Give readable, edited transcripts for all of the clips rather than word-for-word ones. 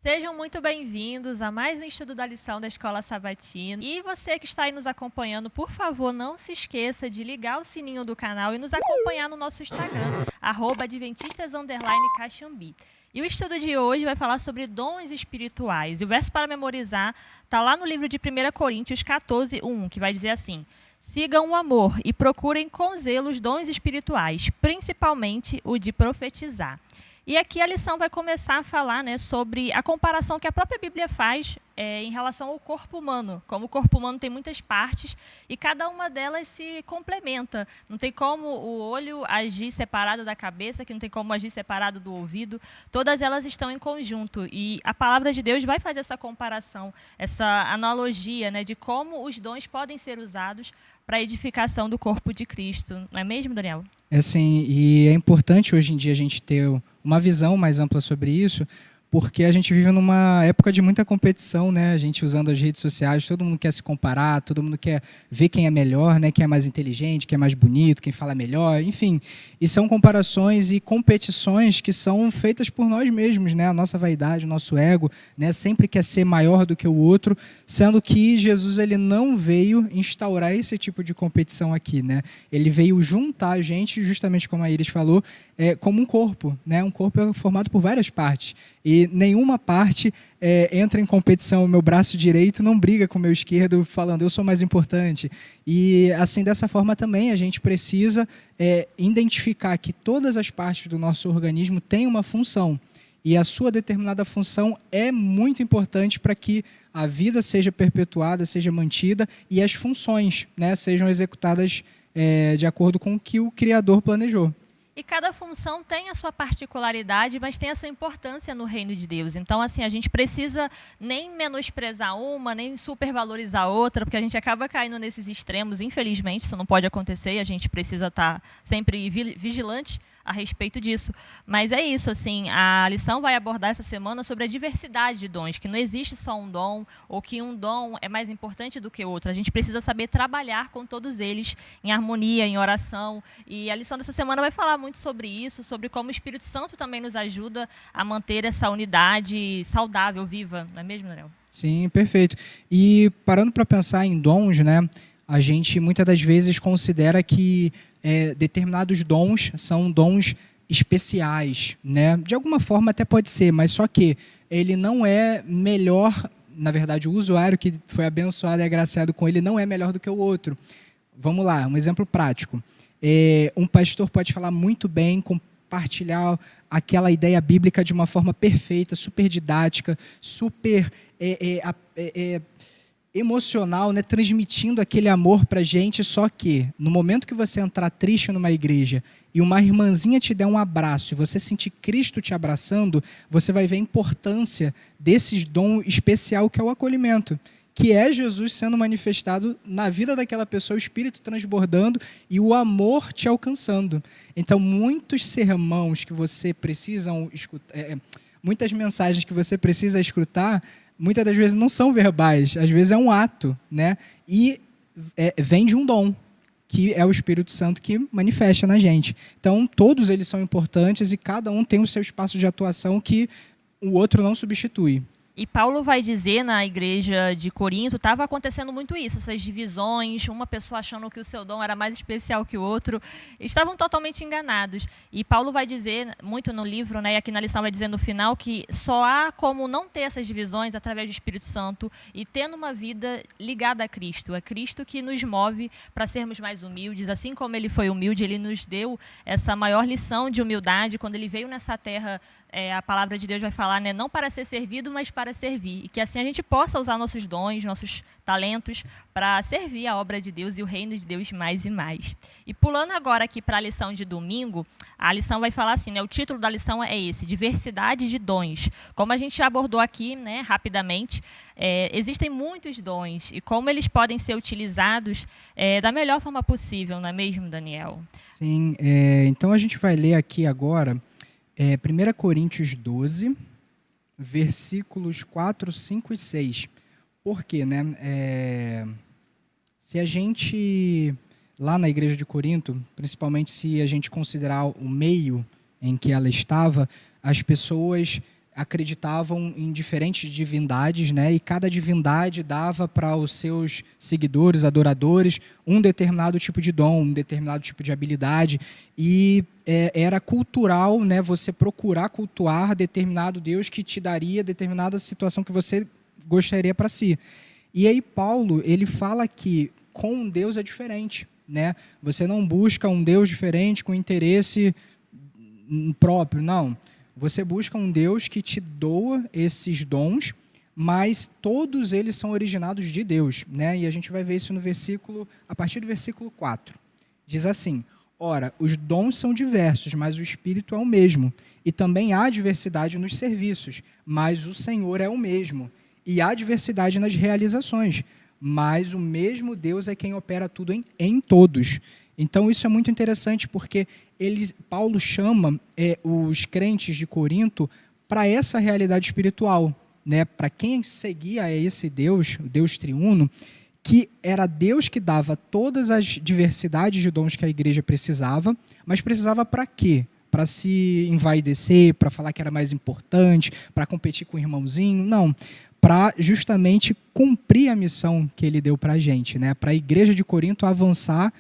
Sejam muito bem-vindos a mais um estudo da lição da Escola Sabatina. E você que está aí nos acompanhando, por favor, não se esqueça de ligar o sininho do canal e nos acompanhar no nosso Instagram, @adventistas_caxambi. E o estudo de hoje vai falar sobre dons espirituais. E o verso para memorizar está lá no livro de 1 Coríntios 14:1, que vai dizer assim: sigam o amor e procurem com zelo os dons espirituais, principalmente o de profetizar. E aqui a lição vai começar a falar, né, sobre a comparação que a própria Bíblia faz em relação ao corpo humano. Como o corpo humano tem muitas partes e cada uma delas se complementa. Não tem como o olho agir separado da cabeça, que não tem como agir separado do ouvido. Todas elas estão em conjunto. E a palavra de Deus vai fazer essa comparação, essa analogia, né, de como os dons podem ser usados para a edificação do corpo de Cristo. Não é mesmo, Daniel? É assim, e é importante hoje em dia a gente ter uma visão mais ampla sobre isso, porque a gente vive numa época de muita competição, né? A gente usando as redes sociais, todo mundo quer se comparar, todo mundo quer ver quem é melhor, né? Quem é mais inteligente, quem é mais bonito, quem fala melhor, enfim. E são comparações e competições que são feitas por nós mesmos, né? A nossa vaidade, o nosso ego, né? Sempre quer ser maior do que o outro, sendo que Jesus ele não veio instaurar esse tipo de competição aqui, né? Ele veio juntar a gente, justamente como a Iris falou, como um corpo, né? Um corpo é formado por várias partes e nenhuma parte entra em competição. O meu braço direito não briga com o meu esquerdo falando eu sou mais importante. E assim, dessa forma também a gente precisa identificar que todas as partes do nosso organismo têm uma função e a sua determinada função é muito importante para que a vida seja perpetuada, seja mantida e as funções, né, sejam executadas de acordo com o que o Criador planejou. E cada função tem a sua particularidade, mas tem a sua importância no reino de Deus. Então, assim, a gente precisa nem menosprezar uma, nem supervalorizar outra, porque a gente acaba caindo nesses extremos. Infelizmente, isso não pode acontecer e a gente precisa estar sempre vigilante a respeito disso. Mas é isso, assim, a lição vai abordar essa semana sobre a diversidade de dons, que não existe só um dom, ou que um dom é mais importante do que outro. A gente precisa saber trabalhar com todos eles em harmonia, em oração. E a lição dessa semana vai falar muito sobre isso, sobre como o Espírito Santo também nos ajuda a manter essa unidade saudável, viva. Não é mesmo, Daniel? Sim, perfeito. E parando para pensar em dons, né, a gente muitas das vezes considera que determinados dons são dons especiais, né? De alguma forma até pode ser, mas só que ele não é melhor, na verdade o usuário que foi abençoado e agraciado com ele não é melhor do que o outro. Vamos lá, um exemplo prático. Um pastor pode falar muito bem, compartilhar aquela ideia bíblica de uma forma perfeita, super didática, super emocional, né, transmitindo aquele amor para a gente, só que no momento que você entrar triste numa igreja e uma irmãzinha te der um abraço e você sentir Cristo te abraçando, você vai ver a importância desse dom especial que é o acolhimento, que é Jesus sendo manifestado na vida daquela pessoa, o Espírito transbordando e o amor te alcançando. Então, muitos sermões que você precisa escutar, muitas mensagens que você precisa escutar, muitas das vezes não são verbais, às vezes é um ato, né? E vem de um dom, que é o Espírito Santo que manifesta na gente. Então, todos eles são importantes e cada um tem o seu espaço de atuação que o outro não substitui. E Paulo vai dizer na igreja de Corinto, estava acontecendo muito isso, essas divisões, uma pessoa achando que o seu dom era mais especial que o outro, estavam totalmente enganados. E Paulo vai dizer, muito no livro, né, e aqui na lição vai dizer no final, que só há como não ter essas divisões através do Espírito Santo e tendo uma vida ligada a Cristo. É Cristo que nos move para sermos mais humildes, assim como ele foi humilde, ele nos deu essa maior lição de humildade, quando ele veio nessa terra, a palavra de Deus vai falar, né, não para ser servido, mas para servir. E que assim a gente possa usar nossos dons, nossos talentos para servir a obra de Deus e o reino de Deus mais e mais. E pulando agora aqui para a lição de domingo, a lição vai falar assim, né, o título da lição é esse, diversidade de dons. Como a gente já abordou aqui, né, rapidamente, existem muitos dons e como eles podem ser utilizados da melhor forma possível, não é mesmo, Daniel? Sim, então a gente vai ler aqui agora 1 Coríntios 12, versículos 4, 5 e 6. Por quê, né? Se a gente, lá na igreja de Corinto, principalmente se a gente considerar o meio em que ela estava, as pessoas acreditavam em diferentes divindades, né? E cada divindade dava para os seus seguidores, adoradores, um determinado tipo de dom, um determinado tipo de habilidade. E era cultural, né? Você procurar cultuar determinado Deus que te daria determinada situação que você gostaria para si. E aí Paulo, ele fala que com um Deus é diferente, né? Você não busca um Deus diferente com interesse próprio, não. Você busca um Deus que te doa esses dons, mas todos eles são originados de Deus, né? E a gente vai ver isso no versículo, a partir do versículo 4. Diz assim: ora, os dons são diversos, mas o Espírito é o mesmo. E também há diversidade nos serviços, mas o Senhor é o mesmo. E há diversidade nas realizações, mas o mesmo Deus é quem opera tudo em todos. Então isso é muito interessante porque Paulo chama os crentes de Corinto para essa realidade espiritual, né? Para quem seguia esse Deus, o Deus triuno, que era Deus que dava todas as diversidades de dons que a igreja precisava, mas precisava para quê? Para se envaidecer, para falar que era mais importante, para competir com o irmãozinho? Não, para justamente cumprir a missão que ele deu para a gente, né? Para a igreja de Corinto avançar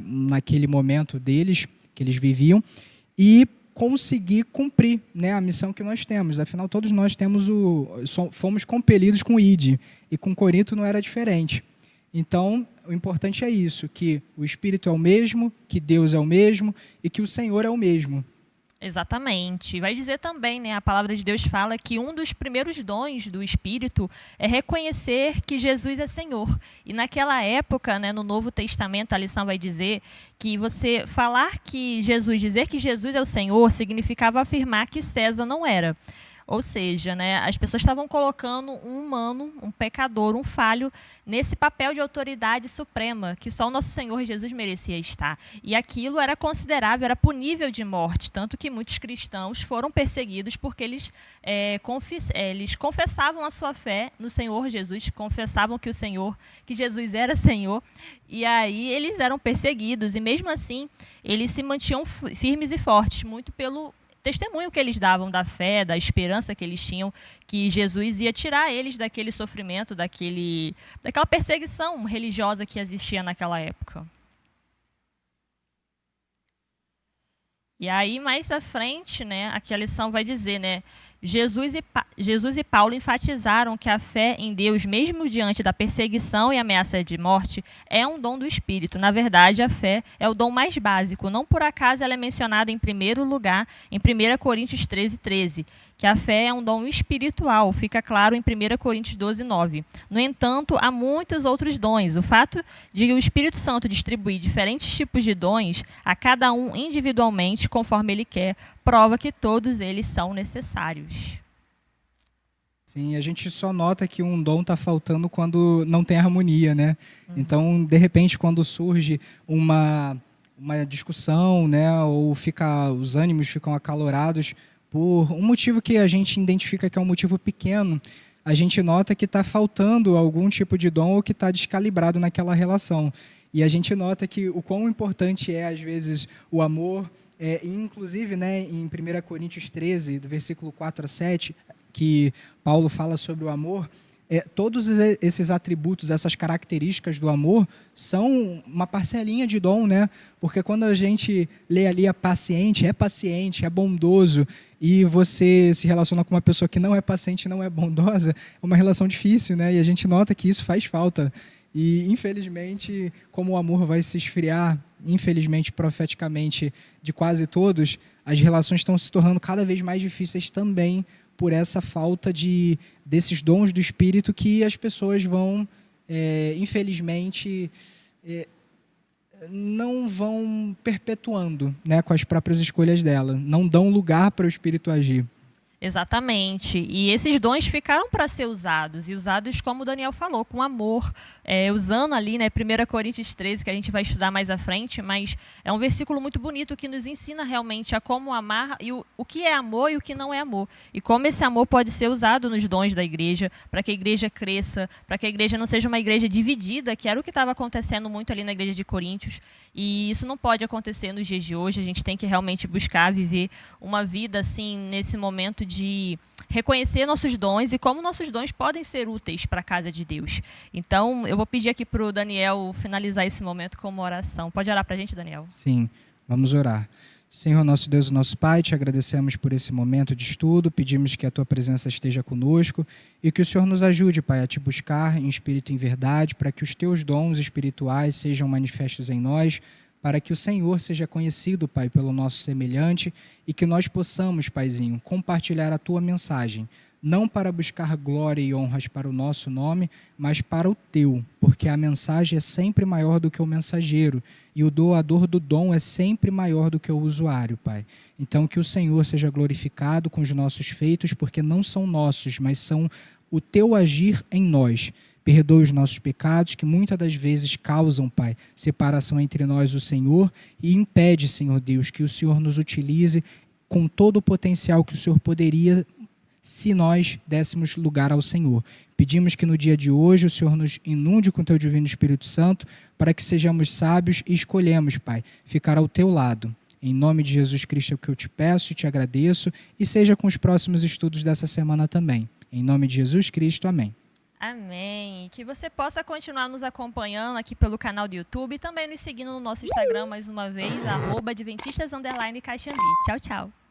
naquele momento deles, que eles viviam, e conseguir cumprir, né, a missão que nós temos. Afinal, todos nós fomos compelidos com o ID, e com Corinto não era diferente. Então, o importante é isso, que o Espírito é o mesmo, que Deus é o mesmo e que o Senhor é o mesmo. Exatamente. Vai dizer também, né, a palavra de Deus fala que um dos primeiros dons do Espírito é reconhecer que Jesus é Senhor. E naquela época, né, no Novo Testamento, a lição vai dizer que você falar que dizer que Jesus é o Senhor, significava afirmar que César não era. Ou seja, né, as pessoas estavam colocando um humano, um pecador, um falho, nesse papel de autoridade suprema, que só o nosso Senhor Jesus merecia estar. E aquilo era considerável, era punível de morte, tanto que muitos cristãos foram perseguidos porque eles confessavam a sua fé no Senhor Jesus, confessavam que Jesus era Senhor, e aí eles eram perseguidos, e mesmo assim, eles se mantinham firmes e fortes, muito pelo testemunho que eles davam da fé, da esperança que eles tinham, que Jesus ia tirar eles daquele sofrimento, daquela perseguição religiosa que existia naquela época. E aí, mais à frente, né, aqui a lição vai dizer, né, Jesus e Paulo enfatizaram que a fé em Deus, mesmo diante da perseguição e ameaça de morte, é um dom do Espírito. Na verdade, a fé é o dom mais básico. Não por acaso ela é mencionada em primeiro lugar em 1 Coríntios 13:13, que a fé é um dom espiritual, fica claro em 1 Coríntios 12:9. No entanto, há muitos outros dons. O fato de o Espírito Santo distribuir diferentes tipos de dons a cada um individualmente, conforme ele quer, prova que todos eles são necessários. Sim, a gente só nota que um dom está faltando quando não tem harmonia, né? Então, de repente, quando surge uma discussão, né, ou os ânimos ficam acalorados por um motivo que a gente identifica que é um motivo pequeno, a gente nota que está faltando algum tipo de dom ou que está descalibrado naquela relação. E a gente nota que o quão importante é, às vezes, o amor. Inclusive, né, em 1 Coríntios 13, do versículo 4 a 7, que Paulo fala sobre o amor, todos esses atributos, essas características do amor, são uma parcelinha de dom, né? Porque quando a gente lê ali paciente, é bondoso, e você se relaciona com uma pessoa que não é paciente, não é bondosa, é uma relação difícil, né? E a gente nota que isso faz falta. E, infelizmente, como o amor vai se esfriar, infelizmente, profeticamente, de quase todos, as relações estão se tornando cada vez mais difíceis também por essa falta desses dons do Espírito que as pessoas vão, infelizmente, não vão perpetuando, né, com as próprias escolhas dela. Não dão lugar para o Espírito agir. Exatamente. E esses dons ficaram para ser usados, e usados, como o Daniel falou, com amor, usando ali, né, 1 Coríntios 13, que a gente vai estudar mais à frente, mas é um versículo muito bonito que nos ensina realmente a como amar, e o que é amor e o que não é amor. E como esse amor pode ser usado nos dons da igreja, para que a igreja cresça, para que a igreja não seja uma igreja dividida, que era o que estava acontecendo muito ali na igreja de Coríntios. E isso não pode acontecer nos dias de hoje. A gente tem que realmente buscar viver uma vida assim, nesse momento de reconhecer nossos dons e como nossos dons podem ser úteis para a casa de Deus. Então, eu vou pedir aqui para o Daniel finalizar esse momento com uma oração. Pode orar para a gente, Daniel? Sim, vamos orar. Senhor, nosso Deus e nosso Pai, te agradecemos por esse momento de estudo, pedimos que a Tua presença esteja conosco e que o Senhor nos ajude, Pai, a Te buscar em espírito e em verdade, para que os Teus dons espirituais sejam manifestos em nós, para que o Senhor seja conhecido, Pai, pelo nosso semelhante e que nós possamos, Paizinho, compartilhar a Tua mensagem, não para buscar glória e honras para o nosso nome, mas para o Teu, porque a mensagem é sempre maior do que o mensageiro e o doador do dom é sempre maior do que o usuário, Pai. Então, que o Senhor seja glorificado com os nossos feitos, porque não são nossos, mas são o Teu agir em nós. Perdoa os nossos pecados, que muitas das vezes causam, Pai, separação entre nós e o Senhor, e impede, Senhor Deus, que o Senhor nos utilize com todo o potencial que o Senhor poderia, se nós dessemos lugar ao Senhor. Pedimos que no dia de hoje o Senhor nos inunde com o Teu Divino Espírito Santo, para que sejamos sábios e escolhemos, Pai, ficar ao Teu lado. Em nome de Jesus Cristo é o que eu te peço e te agradeço, e seja com os próximos estudos dessa semana também. Em nome de Jesus Cristo, amém. Amém. Que você possa continuar nos acompanhando aqui pelo canal do YouTube e também nos seguindo no nosso Instagram mais uma vez, @adventistas_caixambi. Tchau, tchau.